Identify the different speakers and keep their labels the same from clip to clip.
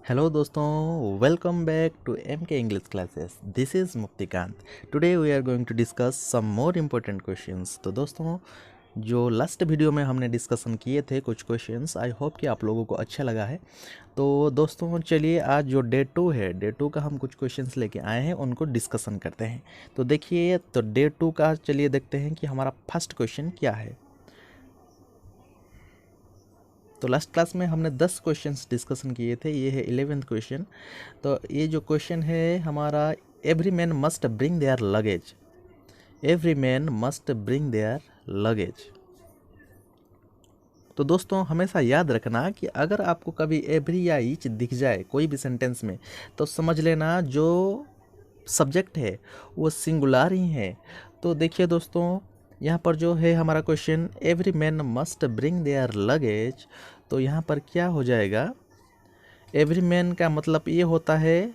Speaker 1: Hello दोस्तों, welcome back to MK English classes. This is Muktikant. Today we are going to discuss some more important questions. तो दोस्तों, जो last video में हमने discussion किए थे कुछ क्वेश्चंस, आई होप कि आप लोगों को अच्छा लगा है। तो दोस्तों चलिए, आज जो डे 2 है, डे 2 का हम कुछ क्वेश्चंस लेके आए हैं, उनको डिस्कशन करते हैं। तो देखिए, तो डे 2 का चलिए देखते हैं कि हमारा फर्स्ट क्वेश्चन क्या है। तो लास्ट क्लास में हमने 10 क्वेश्चंस डिस्कशन किए थे, ये है 11th क्वेश्चन। तो ये जो क्वेश्चन है हमारा, every man must bring their luggage. Every man must bring their luggage. तो दोस्तों हमेशा याद रखना कि अगर आपको कभी एवरी या ईच दिख जाए कोई भी सेंटेंस में, तो समझ लेना जो सब्जेक्ट है वो सिंगुलर ही है। तो देखिए दोस्तों, यहाँ पर जो है हमारा question, every man must bring their luggage, तो यहाँ पर क्या हो जाएगा? एवरी मैन का मतलब ये होता है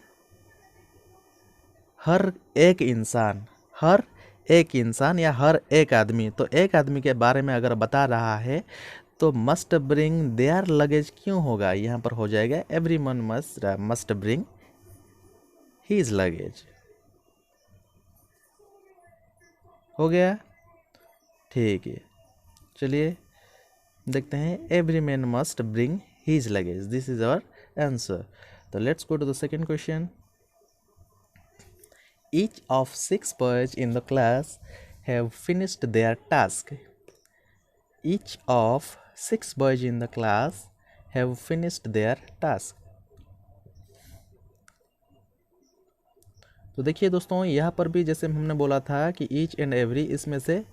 Speaker 1: हर एक इंसान, हर एक इंसान या हर एक आदमी। तो एक आदमी के बारे में अगर बता रहा है तो मस्ट ब्रिंग देयर लगेज क्यों होगा? यहाँ पर हो जाएगा every one must bring his luggage. हो गया? ठीक है, चलिए देखते हैं। Every man must bring his luggage, this is our answer. तो let's go to the second question. Each of 6 boys in the class have finished their task. Each of 6 boys in the class have finished their task. तो देखिए दोस्तों, यहाँ पर भी जैसे हमने बोला था कि ईच एंड एवरी, इसमें से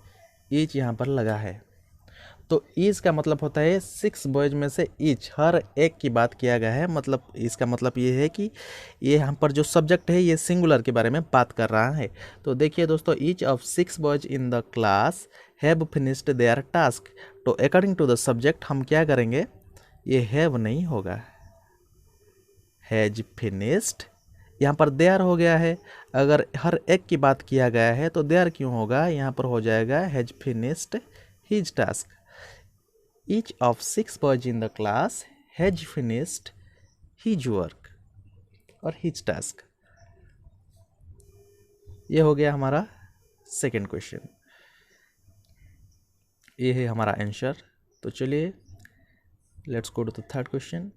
Speaker 1: ईच यहाँ पर लगा है। तो ईच का मतलब होता है 6 बॉयज में से ईच, हर एक की बात किया गया है। मतलब इसका मतलब ये है कि ये यहाँ पर जो सब्जेक्ट है ये सिंगुलर के बारे में बात कर रहा है। तो देखिए दोस्तों, each of 6 boys in the class have finished there task. तो अकॉर्डिंग टू द सब्जेक्ट हम क्या करेंगे? ये हैव नहीं होगा, हैज फिनिश्ड। यहाँ पर देयर हो गया है। अगर हर एक की बात किया गया है तो देयर क्यों होगा? यहाँ पर हो जाएगा has finished his task. Each of 6 boys in the class has finished his work और his task। ये हो गया हमारा सेकेंड क्वेश्चन, ये है हमारा आंसर। तो चलिए let's go to the third question.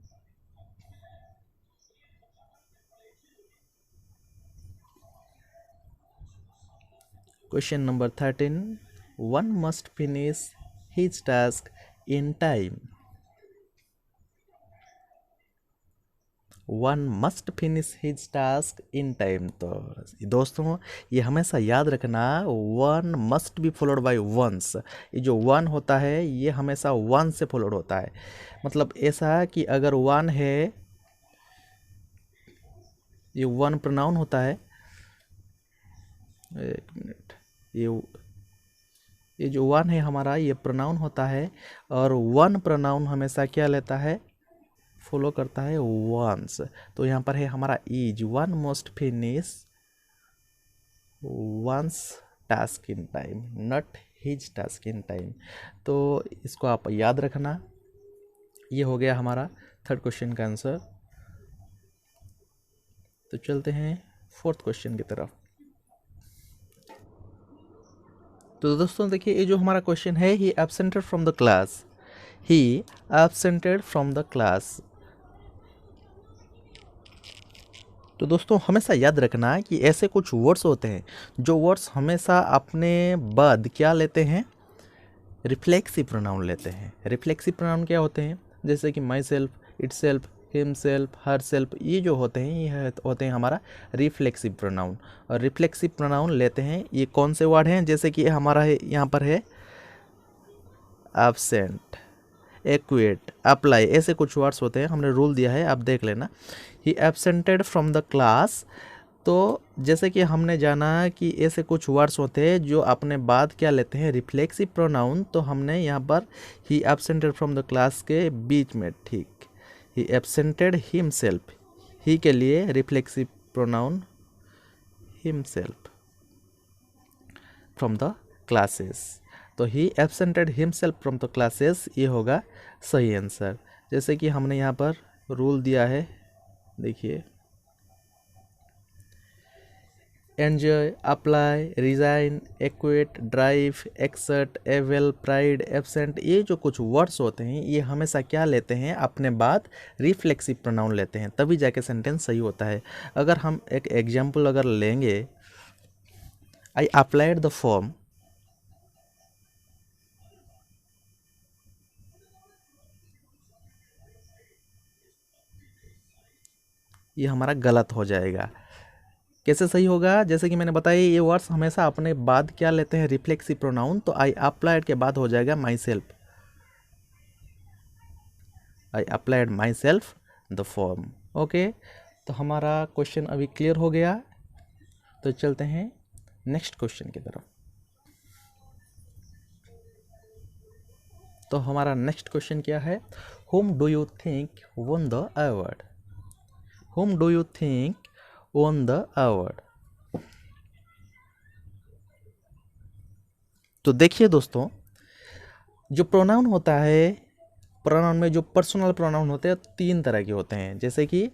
Speaker 1: Question number 13, one must finish his task in time. One must finish his task in time. तो दोस्तों ये हमेशा याद रखना, one must be followed by ones. ये जो वन होता है ये हमेशा वन से फॉलोड होता है। मतलब ऐसा कि अगर वन है, ये वन प्रोनाउन होता है। एक मिनट, ये जो वन है हमारा, ये प्रोनाउन होता है। और वन प्रोनाउन हमेशा क्या लेता है? फॉलो करता है वंस। तो यहाँ पर है हमारा is, one must finish ones task in time, not his task in time. तो इसको आप याद रखना। ये हो गया हमारा थर्ड क्वेश्चन का आंसर। तो चलते हैं फोर्थ क्वेश्चन की तरफ। तो दोस्तों देखिए, ये जो हमारा क्वेश्चन है, he absented from the class. He absented from the class. तो दोस्तों हमेशा याद रखना कि ऐसे कुछ वर्ड्स होते हैं जो वर्ड्स हमेशा अपने बाद क्या लेते हैं? रिफ्लेक्सिव प्रोनाउन लेते हैं। रिफ्लेक्सिव प्रोनाउन क्या होते हैं? जैसे कि my self, it self, him self, her self, ये जो होते हैं ये होते हैं हमारा रिफ्लेक्सिव प्रोनाउन। और रिफ्लेक्सिव प्रोनाउन लेते हैं ये कौन से वर्ड हैं? जैसे कि हमारा है, यहाँ पर है एब्सेंट, एक्वेट, अप्लाई, ऐसे कुछ वर्ड्स होते हैं। हमने रूल दिया है, आप देख लेना। ही एब्सेंटेड फ्रॉम द क्लास। तो जैसे कि हमने जाना कि ऐसे कुछ वर्ड्स होते हैं जो अपने बाद क्या लेते हैं? Reflexive pronoun. तो हमने यहाँ पर ही एब्सेंटेड फ्रॉम द क्लास के बीच में, ठीक, ही एब्सेंटेड हिमसेल्फ, ही के लिए reflexive pronoun himself from the classes. तो ही एब्सेंटेड हिमसेल्फ फ्रॉम द क्लासेस, ये होगा सही आंसर। जैसे कि हमने यहाँ पर रूल दिया है, देखिए, enjoy, apply, resign, acquit, drive, exert, avail, pride, absent, ये जो कुछ वर्ड्स होते हैं ये हमेशा क्या लेते हैं, अपने बाद रिफ्लेक्सिव प्रोनाउन लेते हैं, तभी जाके सेंटेंस सही होता है। अगर हम एक एग्जाम्पल अगर लेंगे, आई अप्लाइड द फॉर्म, ये हमारा गलत हो जाएगा। कैसे सही होगा, जैसे कि मैंने बताया ये वर्ड्स हमेशा अपने बाद क्या लेते हैं, रिफ्लेक्सिव प्रोनाउन, तो आई अप्लाइड के बाद हो जाएगा my self, I applied my self the form. Okay, तो हमारा क्वेश्चन अभी क्लियर हो गया, तो चलते हैं नेक्स्ट क्वेश्चन की तरफ। तो हमारा नेक्स्ट क्वेश्चन क्या है, whom do you think won the award, whom do you think won the award। तो देखिए दोस्तों, जो प्रोनाउन होता है, प्रोनाउन में जो पर्सनल प्रोनाउन होते हैं 3 तरह के होते हैं, जैसे कि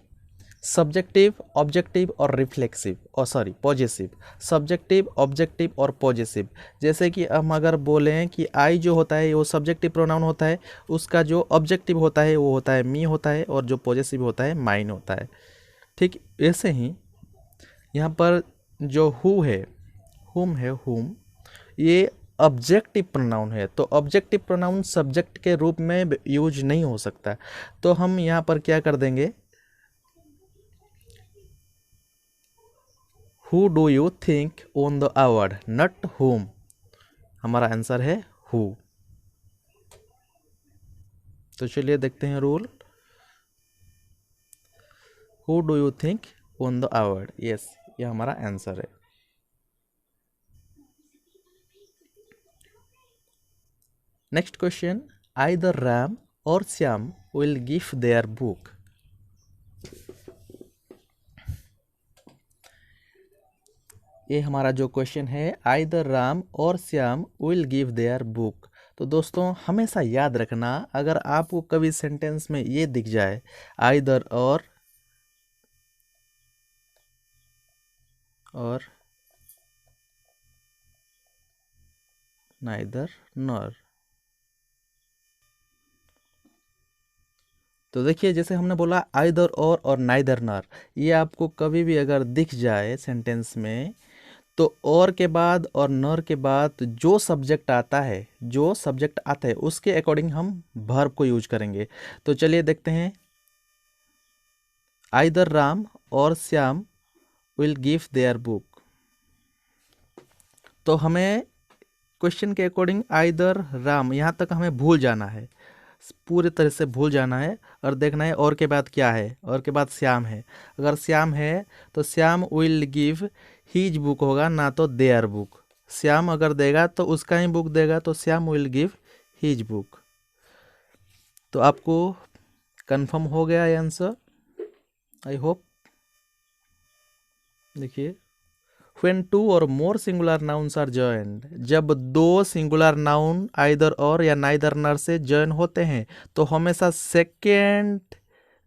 Speaker 1: सब्जेक्टिव, ऑब्जेक्टिव और रिफ्लेक्सिव, और सॉरी पॉजेसिव, सब्जेक्टिव, ऑब्जेक्टिव और पॉजेसिव। जैसे कि हम अगर बोलें कि आई जो होता है वो सब्जेक्टिव प्रोनाउन होता है, उसका जो ऑब्जेक्टिव होता है वो होता है मी होता है, और जो पॉजेसिव होता है माइन होता है। ठीक ऐसे ही यहाँ पर जो हु है, हुम है, हुम, ये ऑब्जेक्टिव प्रोनाउन है, तो ऑब्जेक्टिव प्रोनाउन सब्जेक्ट के रूप में यूज नहीं हो सकता, तो हम यहाँ पर क्या कर देंगे, who do you think own the award, not हुम, हमारा आंसर है हु। तो चलिए देखते हैं rule, who do you think own the award, yes, ये हमारा आंसर है। नेक्स्ट क्वेश्चन, आइदर राम और Shyam will give their book. ये हमारा जो क्वेश्चन है, आइदर राम और Shyam will give their book. तो दोस्तों हमेशा याद रखना, अगर आपको कभी सेंटेंस में ये दिख जाए आइदर और नाइदर नॉर, तो देखिए जैसे हमने बोला आइदर और नाइदर नॉर, ये आपको कभी भी अगर दिख जाए सेंटेंस में, तो और के बाद और नर के बाद जो सब्जेक्ट आता है, जो सब्जेक्ट आता है उसके अकॉर्डिंग हम वर्ब को यूज करेंगे। तो चलिए देखते हैं, आइदर राम और Shyam will give their book, तो हमें क्वेश्चन के अकॉर्डिंग आइदर राम, यहाँ तक हमें भूल जाना है, पूरे तरह से भूल जाना है, और देखना है और के बाद क्या है, और के बाद श्याम है। अगर श्याम है तो Shyam will give his book होगा, ना तो देयर बुक। श्याम अगर देगा तो उसका ही बुक देगा, तो Shyam will give his book. तो आपको कंफर्म हो गया ये आंसर, आई होप। देखिए, when two or more singular nouns are joined, जब 2 सिंगुलर नाउन आइदर और या नाइदर नर से जॉइन होते हैं, तो हमेशा सेकेंड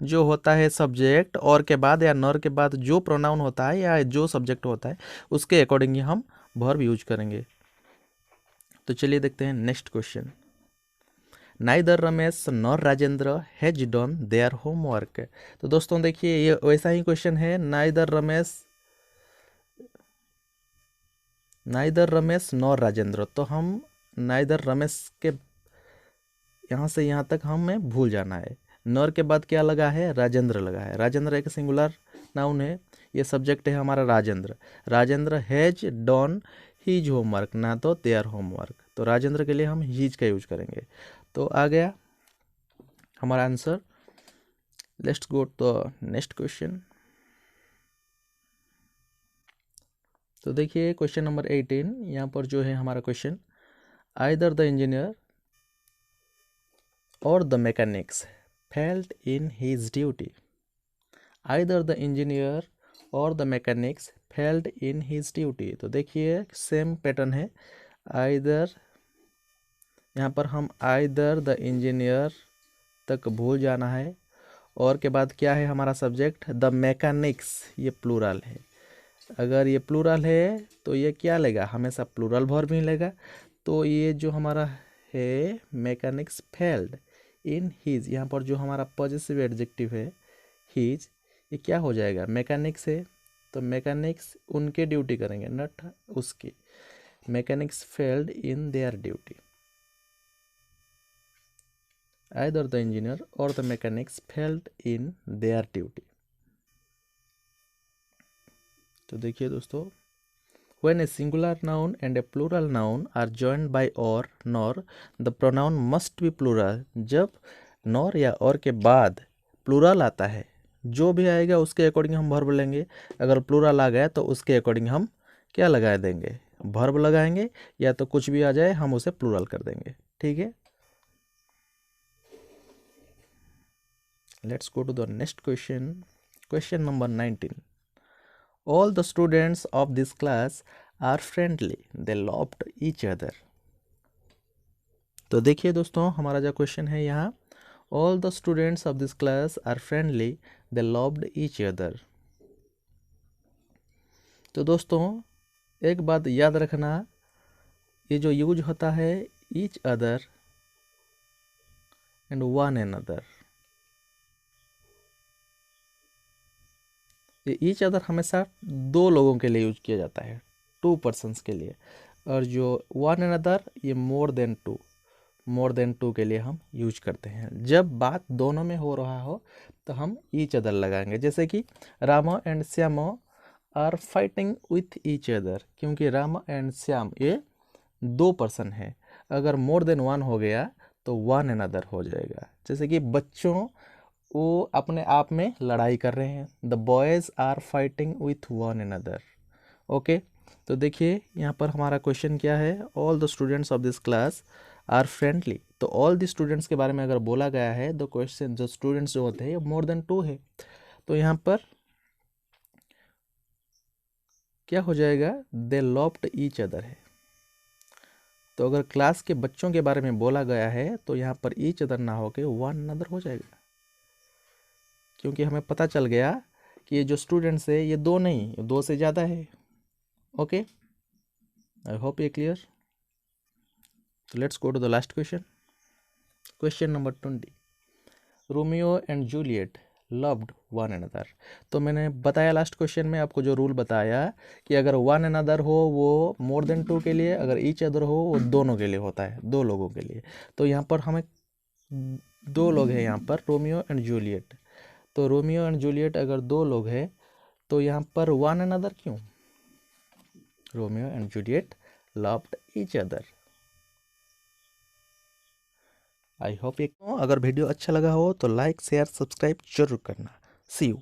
Speaker 1: जो होता है सब्जेक्ट और के बाद या नर के बाद जो प्रोनाउन होता है या जो सब्जेक्ट होता है उसके अकॉर्डिंग ही हम वर्ब यूज करेंगे। तो चलिए देखते हैं next question, neither Ramesh nor Rajendra has done their homework. तो दोस्तों देखिए ये वैसा ही क्वेश्चन है, नाइदर रमेश नॉर राजेंद्र, तो हम नाइदर रमेश के यहाँ से यहाँ तक हमें भूल जाना है, नॉर के बाद क्या लगा है, राजेंद्र लगा है। राजेंद्र एक सिंगुलर नाउन है, ये सब्जेक्ट है हमारा Rajendra. Rajendra has done his homework, ना तो देयर होमवर्क, तो राजेंद्र के लिए हम हीज का यूज करेंगे। तो आ गया हमारा answer. Let's go to next question. तो देखिए क्वेश्चन नंबर 18, यहाँ पर जो है हमारा question, either the engineer or the mechanics failed in his duty, either the engineer or the mechanics failed in his duty. तो देखिए सेम पैटर्न है, आइदर, यहाँ पर हम आइदर द इंजीनियर तक भूल जाना है, और के बाद क्या है हमारा सब्जेक्ट, द मैकेनिक्स, ये प्लूरल है। अगर ये प्लूरल है तो ये क्या लेगा, हमेशा प्लूरल वर्ब ही लेगा। तो ये जो हमारा है मैकेनिक्स फेल्ड इन हीज, यहाँ पर जो हमारा पॉजिटिव एडजेक्टिव है हीज, ये क्या हो जाएगा, मैकेनिक्स है, तो मैकेनिक्स उनके ड्यूटी करेंगे, नॉट उसकी। Mechanics failed in their duty, either the engineer or the mechanics failed in their duty. तो देखिए दोस्तों, when a singular noun and a plural noun are joined by or nor, the pronoun must be plural। जब nor या or के बाद plural आता है, जो भी आएगा उसके अकॉर्डिंग हम वर्ब लेंगे। अगर प्लूरल आ गया तो उसके अकॉर्डिंग हम क्या लगा देंगे, वर्ब लगाएंगे, या तो कुछ भी आ जाए हम उसे प्लूरल कर देंगे। ठीक है, let's go to the next question. Question number 19। All the students of this class are friendly, they loved each other। तो देखिए दोस्तों, हमारा जो क्वेश्चन है यहाँ, all the students of this class are friendly, they loved each other। तो दोस्तों एक बात याद रखना, ये जो यूज होता है each other and one another, ये ईच अदर हमेशा दो लोगों के लिए यूज किया जाता है, टू पर्सन्स के लिए। और जो वन अनदर, ये मोर देन टू के लिए हम यूज करते हैं। जब बात दोनों में हो रहा हो तो हम ईच अदर लगाएंगे। जैसे कि Rama and Shyama are fighting with each other, क्योंकि रामा एंड श्याम ये दो पर्सन है। अगर मोर देन वन हो गया तो वन अनदर हो जाएगा। जैसे कि बच्चों वो अपने आप में लड़ाई कर रहे हैं, the boys are fighting with one another. Okay, तो देखिए यहाँ पर हमारा क्वेश्चन क्या है, all the students of this class are friendly. तो ऑल द स्टूडेंट्स के बारे में अगर बोला गया है, द क्वेश्चन जो स्टूडेंट्स जो होते हैं मोर देन टू है, तो यहाँ पर क्या हो जाएगा, दे लव्ड ईच अदर है। तो अगर क्लास के बच्चों के बारे में बोला गया है तो यहाँ पर ईच अदर ना होके वन अनदर हो जाएगा, क्योंकि हमें पता चल गया कि ये जो स्टूडेंट्स है ये दो नहीं, दो से ज़्यादा है। ओके, आई होप ये क्लियर। तो let's go to the last question. Question number 20। Romeo and Juliet loved one another. तो मैंने बताया लास्ट क्वेश्चन में आपको जो रूल बताया कि अगर वन अनदर हो वो मोर देन टू के लिए, अगर ईच अदर हो वो दोनों के लिए होता है, दो लोगों के लिए। तो यहाँ पर हमें दो लोग हैं, यहाँ पर रोमियो एंड जूलियट। तो रोमियो एंड जूलियट अगर दो लोग हैं तो यहाँ पर वन अनदर क्यों, Romeo and Juliet loved each other. I hope ये, अगर वीडियो अच्छा लगा हो तो लाइक शेयर सब्सक्राइब जरूर करना। सी यू।